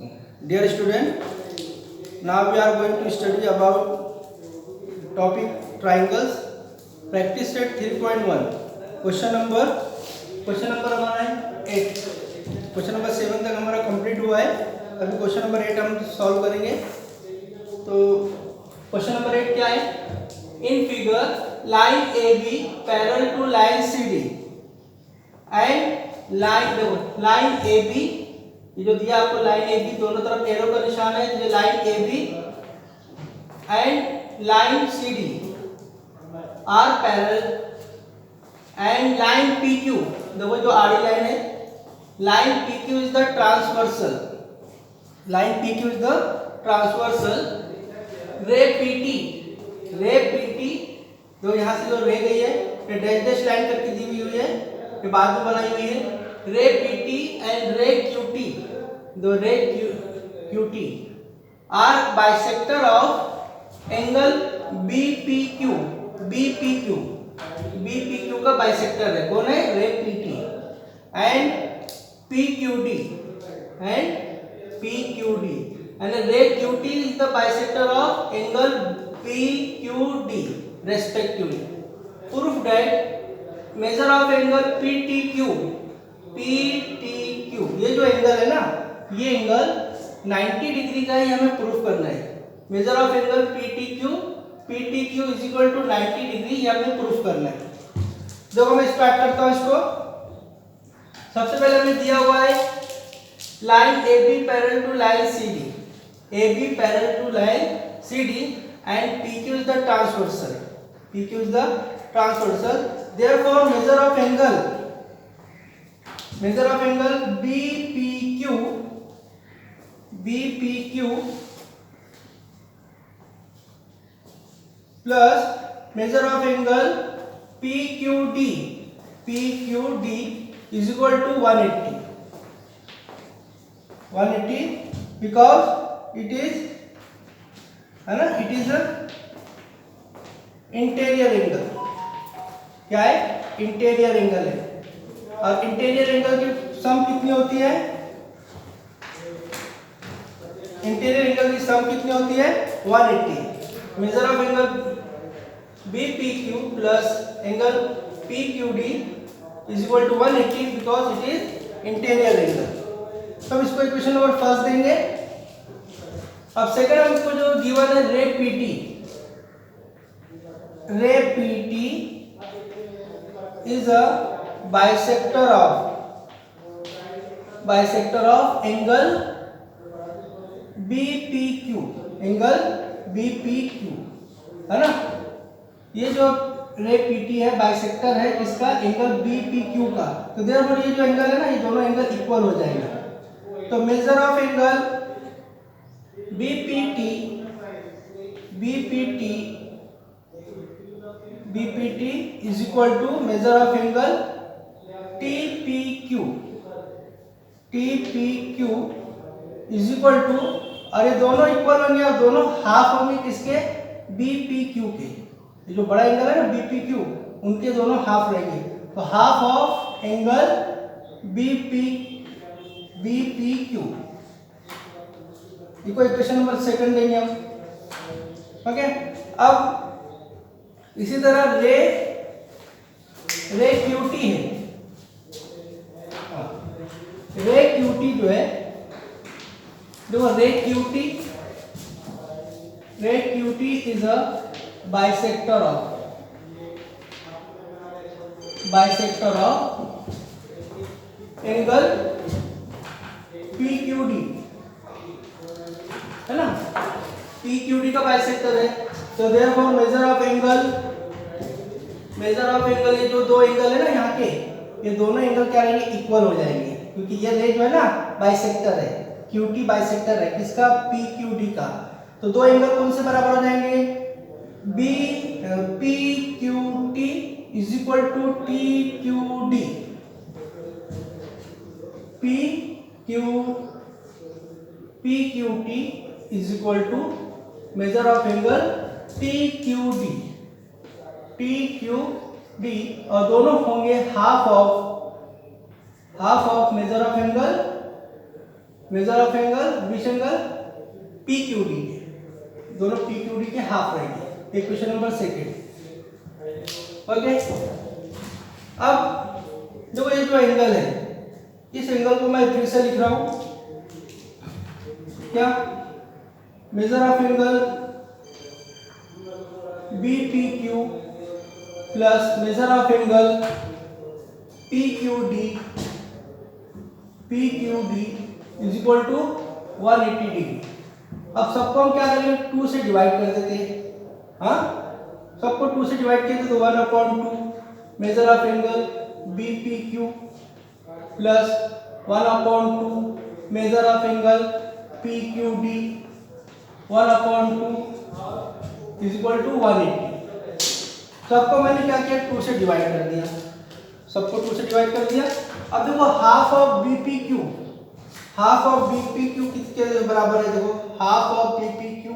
Dear student, now we are going to study about topic triangles. Practice set 3.1. Question number हमारा है 8. Question number 7 तक हमारा complete हुआ है. अभी क्वेश्चन नंबर 8 हम सॉल्व करेंगे. तो क्वेश्चन नंबर 8 क्या है? In figure line A B parallel to line C D and line A B, ये जो दिया आपको लाइन ए बी दोनों तरफ एरो का निशान है, तो ये line A B and line C D are parallel and line P Q, देखो जो आड़ी लाइन है, line P Q is the transversal, line P Q is the transversal. Ray P T जो यहाँ से जो रे गई है ये डैश डैश लाइन करके दी हुई है, ये बाद में बनाई हुई है. Ray P T and ray Q T, दो ray Q T are bisector of angle B P Q का बाइसेक्टर है. कौन है? Ray P T and P Q D and ray Q T is the bisector of angle P Q D respectively. Proof that measure of angle PTQ, ये जो angle है ना, ये angle 90 degree का ही हमें प्रूफ करना है. Measure of angle PTQ is equal to 90 degree, ये हमें प्रूफ करना है. देखो मैं स्टार्ट करता हूँ इसको. सबसे पहले हमें दिया हुआ है line AB parallel to line CD, AB parallel to line CD and PQ is the transversal. PQ is the transversal. Therefore, measure of angle BPQ plus measure of angle PQD is equal to 180 because it is है ना, it is interior angle. क्या है? Interior angle है. और interior angle की सम कितनी होती है? इंटीरियर एंगल की सम कितनी होती है? 180. Measure of angle BPQ plus angle PQD is equal to 180 because it is interior angle. तो इसको इक्वेशन नंबर फर्स्ट देंगे. अब सेकंड हमको जो गिवन है रे PT is a bisector of angle BPQ, है ना. ये जो रे पीटी है बाइसेक्टर है इसका एंगल BPQ का. तो देयरफॉर ये जो एंगल है ना, ये दोनों एंगल इक्वल हो जाएंगे. तो measure of angle BPT is equal to measure of angle TPQ is equal to, और ये दोनों इक्वल होंगे और दोनों हाफ होंगे किसके? BPQ के. ये जो बड़ा एंगल है ना BPQ, उनके दोनों हाफ रहेंगे. तो हाफ ऑफ एंगल BPQ इको इक्वेशन नंबर सेकंड देंगे हम. ओके. अब इसी तरह रे क्यूटी है. रे क्यूटी जो है, देखो ray QT is a bisector of angle PQD, है ना. PQD का बाइसेक्टर है. तो देयरफॉर मेजर ऑफ एंगल ये जो दो एंगल है ना यहाँ के, ये दोनों एंगल क्या रहेंगे? इक्वल हो जाएंगे, क्योंकि ये रे जो है ना बाइसेक्टर है, QT बाइसेक्टर है किसका? PQD का. तो दो एंगल कौन से बराबर हो जाएंगे? PQT is equal to TQD. PQT is equal to measure of angle TQD, और दोनों होंगे half of measure of angle measure of angle which angle P Q D, दोनों पी क्यू डी के हाफ रहेंगे। Equation number second. ओके, अब देखो ये जो एंगल है, इस एंगल को मैं फिर से लिख रहा हूं क्या, measure of angle B P Q plus measure of angle P Q D is equal to 180 degree. अब सबको हम क्या करेंगे, 2 से डिवाइड कर देते हैं। हाँ, सबको 2 से डिवाइड किया तो 1/2 measure of angle B P Q plus 1/2 measure of angle P Q D 1/2 is equal to 180। सबको मैंने क्या किया, 2 से डिवाइड कर दिया, सबको 2 से डिवाइड कर दिया। अब देखो half of B P Q, half of B P Q किसके बराबर है, देखो half of B P Q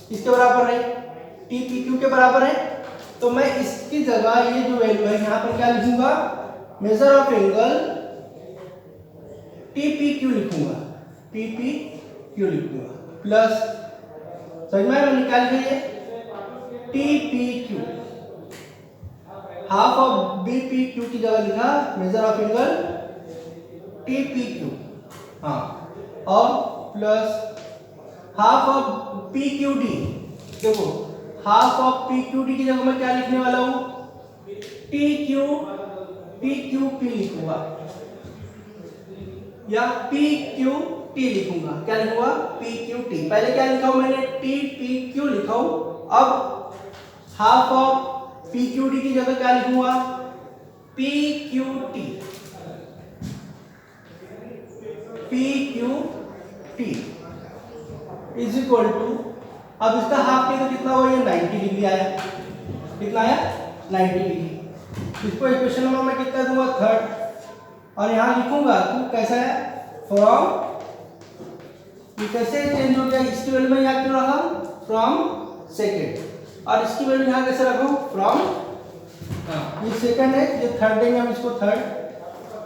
किसके बराबर है, टी पी क्यू के बराबर है। तो मैं इसकी जगह ये जो वैल्यू है यहाँ पर क्या लिखूंगा, measure of angle T P Q लिखूंगा, टी पी क्यू लिखूंगा प्लस, समझ में मैंने निकाल लिया T P Q, half of B P Q की जगह लिखा measure of angle T P Q, हाँ, और plus half of P Q D, देखो half of P Q D की जगह मैं क्या लिखने वाला हूं, टी क्यू पी लिखूंगा या पी क्यू टी लिखूंगा, क्या लिखूंगा, पी क्यू टी। पहले क्या लिखा हूं मैंने, टी पी क्यू लिखा हूं। अब half of P Q D की जगह क्या लिखूंगा, P Q T is equal to, अब इसका हाफ किया तो कितना हुआ, ये 90 डिग्री आया, कितना आया 90 डिग्री। इसको इक्वेशन नंबर मैं कितना दूंगा, 3rd, और यहाँ लिखूंगा तो कैसा है, फ्रॉम, ये कैसे चेंज हो गया, इसकी वैल्यू में यहाँ क्यों रखा, फ्रॉम सेकेंड, और इसकी वैल्यू यहाँ कैसे रखा हूँ, फ्रॉम, ये सेकंड है, ये 3rd देंगे हम इसको 3rd,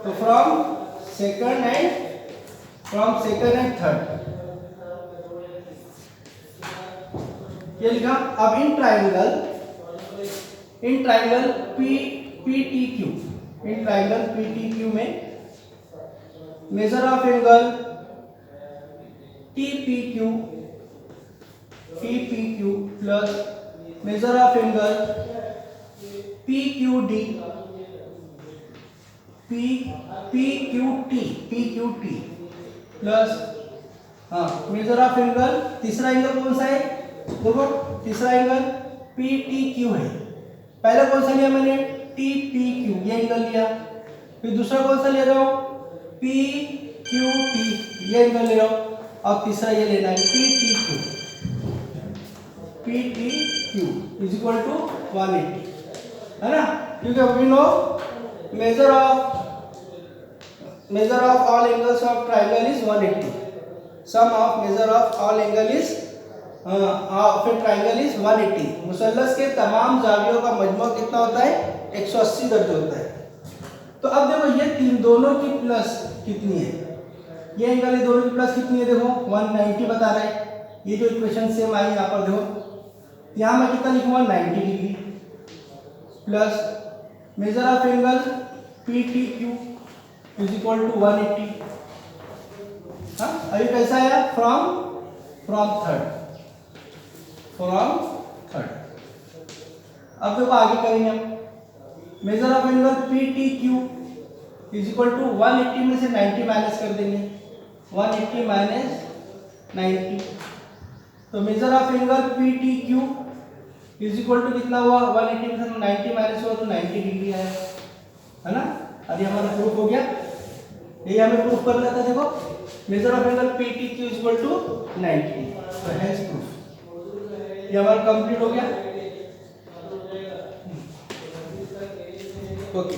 तो फ्रॉम सेकंड एंड 3rd ये लिखा। अब इन ट्राइंगल पी टी क्यू में measure of angle T P Q plus measure of angle P Q T plus, हाँ, मेजर ऑफ एंगल, तीसरा एंगल कौन सा है, देखो तीसरा एंगल पी टी क्यू है। पहला कौन सा लिया मैंने, टी पी क्यू, ये एंगल लिया। फिर दूसरा कौन सा ले रहा हूँ, पी क्यू टी, ये एंगल ले रहा हूँ। और तीसरा ये लेना है P T Q is equal to 180, है ना, क्योंकि we know measure of all angles of triangle is 180, sum of measure of all angle is of a triangle is 180। मुसल्लस के तमाम जावियों का मजमू कितना होता है, 180 दर्जे होता है। तो अब देखो ये तीन दोनों की प्लस कितनी है, ये एंगल ये दोनों की प्लस कितनी है, देखो 190 बता रहा है। ये जो इक्वेशन सेम आई यहाँ पर देखो, यहाँ मैं कितना लिखूंगा 90 degree plus measure of angle P T Q is equal to 180। हाँ, अभी कैसा आया, फ्रॉम थर्ड। अब देखो आगे करेंगे हम, measure of angle P T Q is equal to 180 में से 90 माइनस कर देंगे, 180 माइनस 90, तो measure of angle P T Q is equal to कितना हुआ, 180 में से 90 माइनस हुआ तो 90 डिग्री आया, है ना। अभी हमारा प्रूफ हो गया, ये हमें प्रूफ करना था। देखो measure of angle P T Q is equal to 90, तो हेंस प्रूफ ये हमारा कंप्लीट हो गया। ओके।